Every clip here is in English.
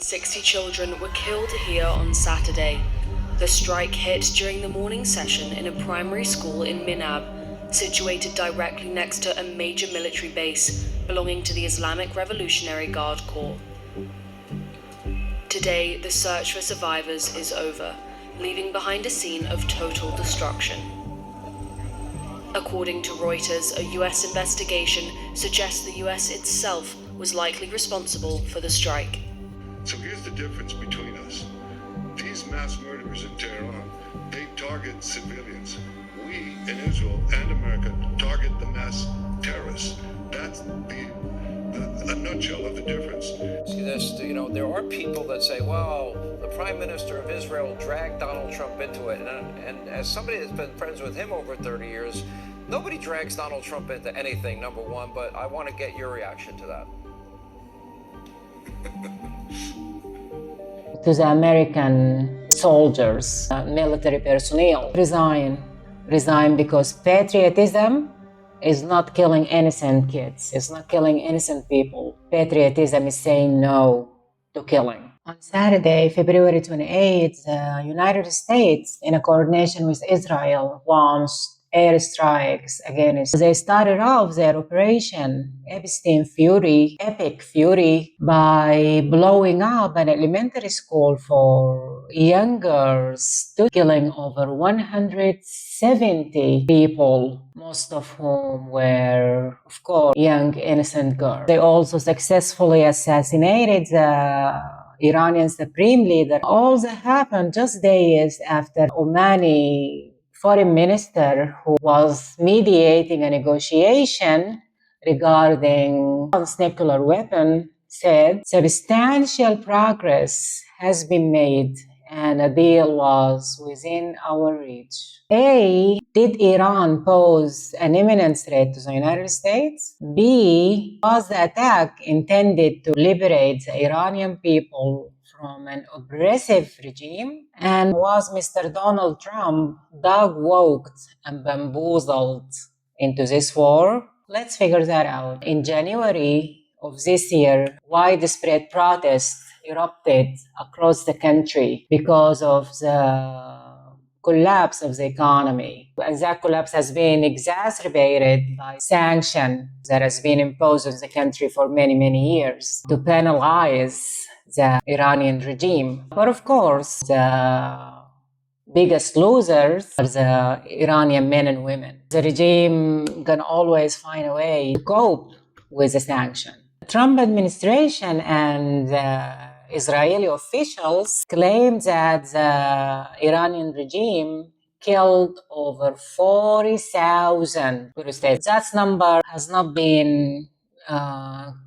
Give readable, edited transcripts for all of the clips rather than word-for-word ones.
60 children were killed here on Saturday. The strike hit during the morning session in a primary school in Minab, situated directly next to a major military base belonging to the Islamic Revolutionary Guard Corps. Today, the search for survivors is over, leaving behind a scene of total destruction. According to Reuters, a US investigation suggests the US itself was likely responsible for the strike. So here's the difference between us. These mass murderers in Tehran, they target civilians. We in Israel and America target the mass terrorists. That's a nutshell of the difference. See this, there are people that say, well, the Prime Minister of Israel dragged Donald Trump into it. And as somebody that's been friends with him over 30 years, nobody drags Donald Trump into anything, number one, but I want to get your reaction to that. To the American soldiers, military personnel, resign because patriotism is not killing innocent kids. It's not killing innocent people. Patriotism is saying no to killing. On Saturday, February 28th, the United States, in a coordination with Israel, launched airstrikes against. They started off their operation, Epic Fury, by blowing up an elementary school for young girls, killing over 170 people, most of whom were, of course, young innocent girls. They also successfully assassinated the Iranian supreme leader. All that happened just days after Omani foreign minister, who was mediating a negotiation regarding nuclear weapon, said substantial progress has been made and a deal was within our reach. A, did Iran pose an imminent threat to the United States? B, was the attack intended to liberate the Iranian people from an oppressive regime? And was Mr. Donald Trump dog-walked and bamboozled into this war? Let's figure that out. In January of this year, widespread protests erupted across the country because of the collapse of the economy. And that collapse has been exacerbated by sanctions that has been imposed on the country for many, many years to penalize the Iranian regime. But of course, the biggest losers are the Iranian men and women. The regime can always find a way to cope with the sanction. The Trump administration and Israeli officials claim that the Iranian regime killed over 40,000 protesters. That number has not been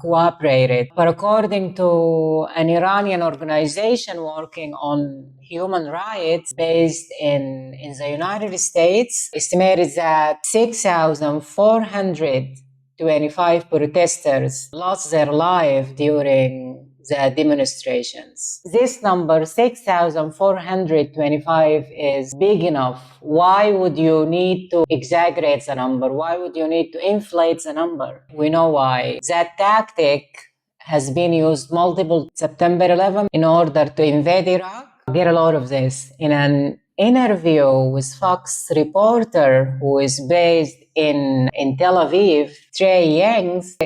cooperated. But according to an Iranian organization working on human rights based in the United States, estimated that 6,425 protesters lost their life during the demonstrations. This number, 6,425, is big enough. Why would you need to exaggerate the number? Why would you need to inflate the number? We know why. That tactic has been used multiple September 11 in order to invade Iraq. Get a lot of this. In an interview with Fox reporter who is based in Tel Aviv, Trey Yangs,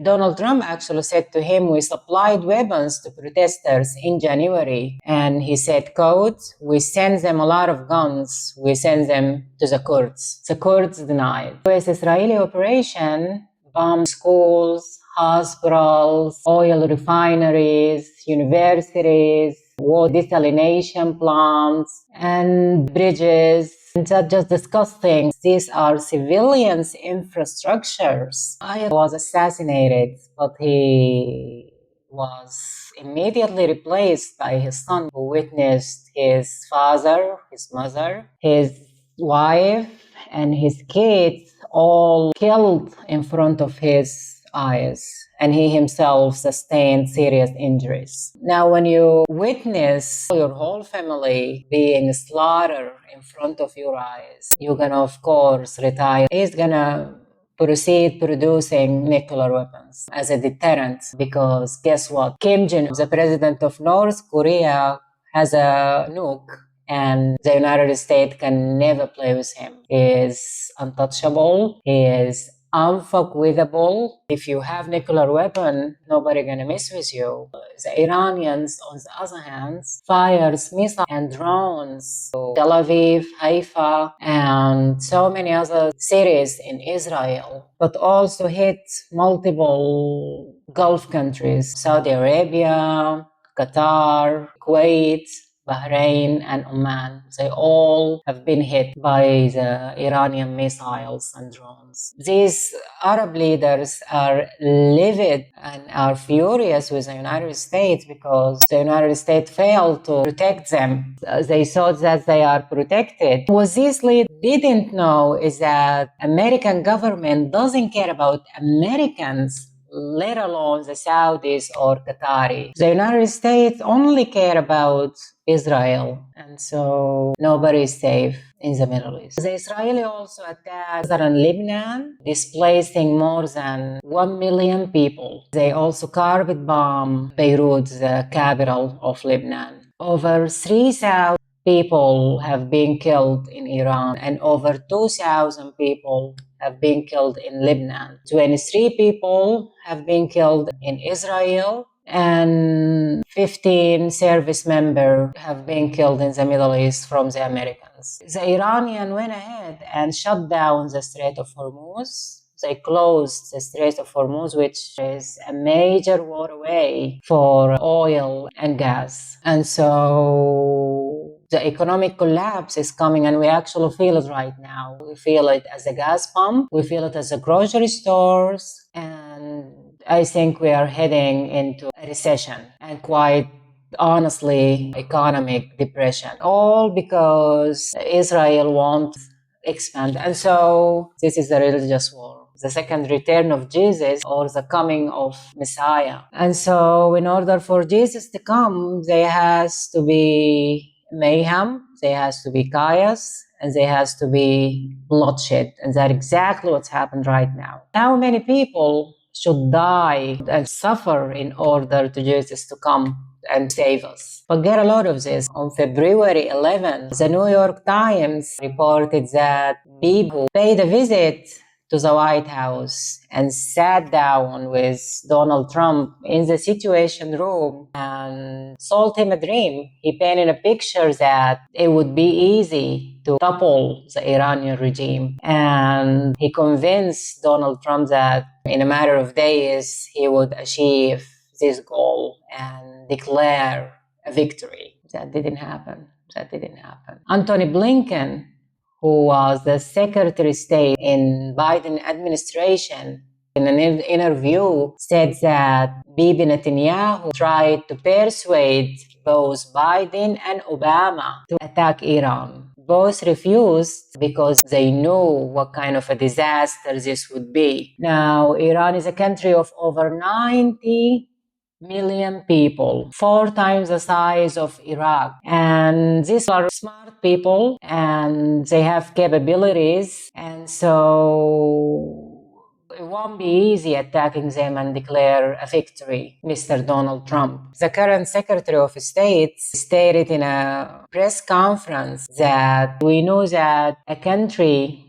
Donald Trump actually said to him, we supplied weapons to protesters in January. And he said, quote, we send them a lot of guns. We send them to the Kurds. The Kurds denied. US-Israeli operation bombed schools, hospitals, oil refineries, universities, water desalination plants, and bridges. It's not just disgusting. These are civilians' infrastructures. Ayat was assassinated, but he was immediately replaced by his son, who witnessed his father, his mother, his wife, and his kids all killed in front of his eyes, and he himself sustained serious injuries. Now, when you witness your whole family being slaughtered in front of your eyes, you're gonna, of course, retire. He's gonna proceed producing nuclear weapons as a deterrent. Because guess what? Kim Jong-un, the president of North Korea, has a nuke, and the United States can never play with him. He is untouchable. He is unfuckwithable. If you have nuclear weapon, nobody gonna mess with you. The Iranians, on the other hand, fires missiles and drones to Tel Aviv, Haifa, and so many other cities in Israel, but also hit multiple Gulf countries, Saudi Arabia, Qatar, Kuwait, Bahrain, and Oman. They all have been hit by the Iranian missiles and drones. These Arab leaders are livid and are furious with the United States because the United States failed to protect them. They thought that they are protected. What these leaders didn't know is that American government doesn't care about Americans, let alone the Saudis or Qataris. The United States only care about Israel, and so nobody is safe in the Middle East. The Israeli also attacked southern Lebanon, displacing more than 1 million people. They also carpet bombed Beirut, the capital of Lebanon. Over 3,000 people have been killed in Iran, and over 2,000 people have been killed in Lebanon. 23 people have been killed in Israel, and 15 service members have been killed in the Middle East from the Americans. The Iranian went ahead and shut down the Strait of Hormuz. They closed the Strait of Hormuz, which is a major waterway for oil and gas. And so the economic collapse is coming, and we actually feel it right now. We feel it as a gas pump. We feel it as a grocery stores. And I think we are heading into a recession, and quite honestly, economic depression. All because Israel won't expand. And so this is a religious war, the second return of Jesus, or the coming of Messiah. And so in order for Jesus to come, there has to be mayhem, there has to be chaos, and there has to be bloodshed. And that's exactly what's happened right now. How many people should die and suffer in order to Jesus to come and save us? Forget a lot of this. On February 11th, the New York Times reported that people paid a visit to the White House and sat down with Donald Trump in the Situation Room and sold him a dream. He painted a picture that it would be easy to topple the Iranian regime. And he convinced Donald Trump that in a matter of days, he would achieve this goal and declare a victory. That didn't happen. That didn't happen. Antony Blinken, who was the Secretary of State in Biden administration, in an interview said that Bibi Netanyahu tried to persuade both Biden and Obama to attack Iran. Both refused because they knew what kind of a disaster this would be. Now, Iran is a country of over 90 million people, 4 times the size of Iraq. And these are smart people and they have capabilities. And so it won't be easy attacking them and declare a victory, Mr. Donald Trump. The current Secretary of State stated in a press conference that we know that a country,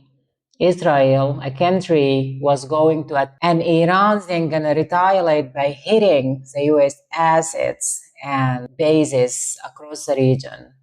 Israel, a country, was going to attack, and Iran's then going to retaliate by hitting the U.S. assets and bases across the region.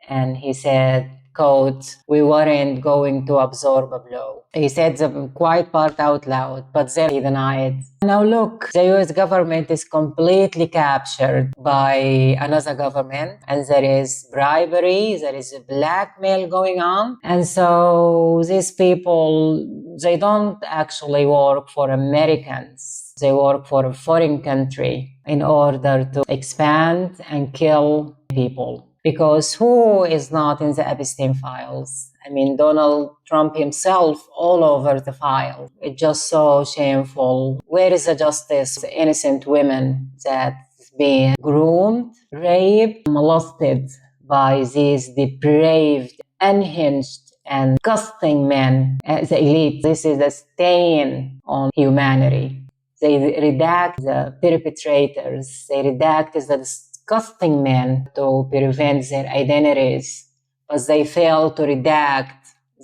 And he said, quote, "We weren't going to absorb a blow." He said the quiet part out loud, but then he denied. Now look, the US government is completely captured by another government, and there is bribery, there is blackmail going on. And so these people, they don't actually work for Americans. They work for a foreign country in order to expand and kill people. Because who is not in the Epstein files? I mean, Donald Trump himself all over the file. It's just so shameful. Where is the justice for the innocent women that's being groomed, raped, molested by these depraved, unhinged and disgusting men as the elite. This is a stain on humanity. They redact the perpetrators. They redact the disgusting men to prevent their identities, but they fail to redact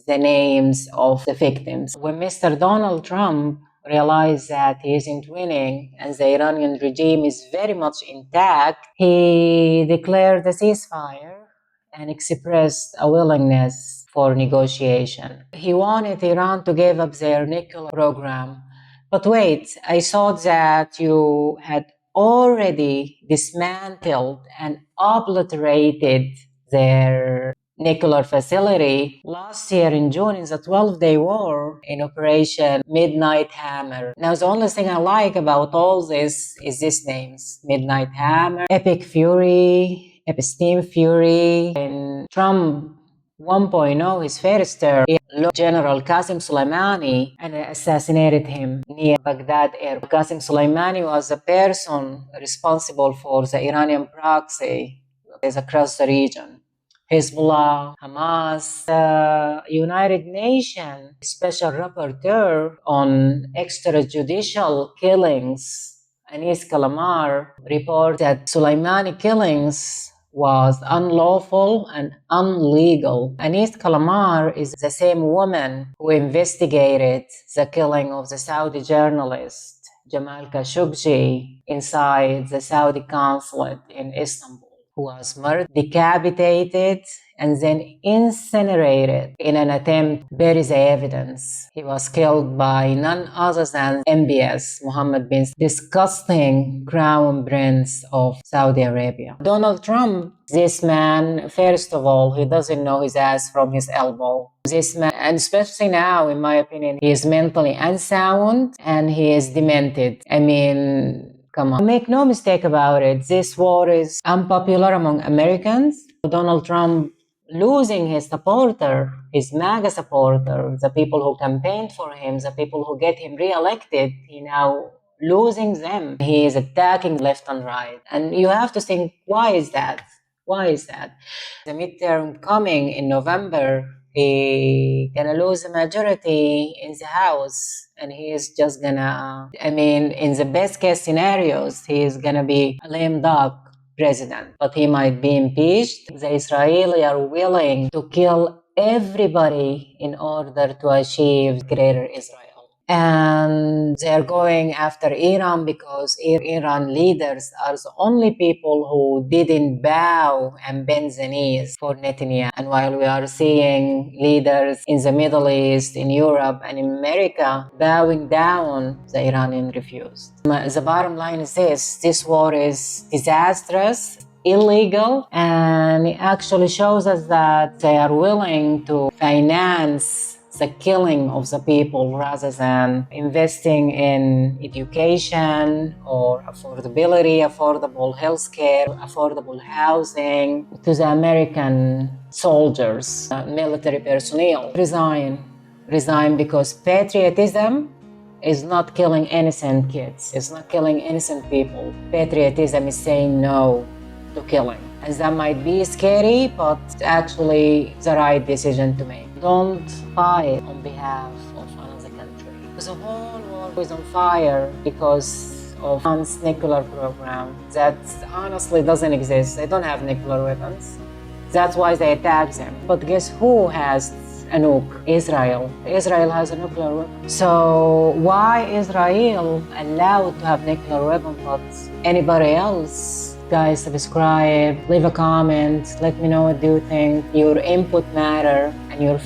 the names of the victims. When Mr. Donald Trump realized that he isn't winning and the Iranian regime is very much intact, he declared a ceasefire and expressed a willingness for negotiation. He wanted Iran to give up their nuclear program. But wait, I thought that you had already dismantled and obliterated their nuclear facility last year in June in the 12-day war in Operation Midnight Hammer. Now, the only thing I like about all this is these names: Midnight Hammer, Epic Fury, Epstein Fury, and Trump 1.0, his first term, General Qasem Soleimani and assassinated him near Baghdad airport. Qasem Soleimani was the person responsible for the Iranian proxy across the region. Hezbollah, Hamas, the United Nations Special Rapporteur on Extrajudicial Killings, Anis Kalamar, reported that Soleimani killings was unlawful and illegal. Anis Kalamar is the same woman who investigated the killing of the Saudi journalist Jamal Khashoggi inside the Saudi consulate in Istanbul, who was murdered, decapitated, and then incinerated in an attempt to bury the evidence. He was killed by none other than MBS, Mohammed bin disgusting crown prince of Saudi Arabia. Donald Trump, this man, first of all, he doesn't know his ass from his elbow. This man, and especially now, in my opinion, he is mentally unsound and he is demented. I mean, come on. Make no mistake about it, this war is unpopular among Americans. Donald Trump losing his supporter, his MAGA supporter, the people who campaigned for him, the people who get him re-elected, he now losing them. He is attacking left and right. And you have to think, why is that? Why is that? The midterm coming in November, he gonna lose a majority in the House, and he is just gonna, I mean, in the best case scenarios, he is gonna be a lame duck president, but he might be impeached. The Israelis are willing to kill everybody in order to achieve greater Israel. And they're going after Iran because Iran leaders are the only people who didn't bow and bend the knees for Netanyahu. And while we are seeing leaders in the Middle East, in Europe, and in America bowing down, the Iranian refused. The bottom line is this war is disastrous, illegal, and it actually shows us that they are willing to finance the killing of the people rather than investing in education or affordable healthcare, affordable housing to the American soldiers, military personnel. Resign because patriotism is not killing innocent kids. It's not killing innocent people. Patriotism is saying no to killing. And that might be scary, but it's actually the right decision to make. Don't fight on behalf of another country. The whole world is on fire because of Iran's nuclear program that honestly doesn't exist. They don't have nuclear weapons. That's why they attack them. But guess who has a nuke? Israel. Israel has a nuclear weapon. So why Israel allowed to have nuclear weapons but anybody else? Guys, subscribe, leave a comment, let me know what you think. Your input matter and your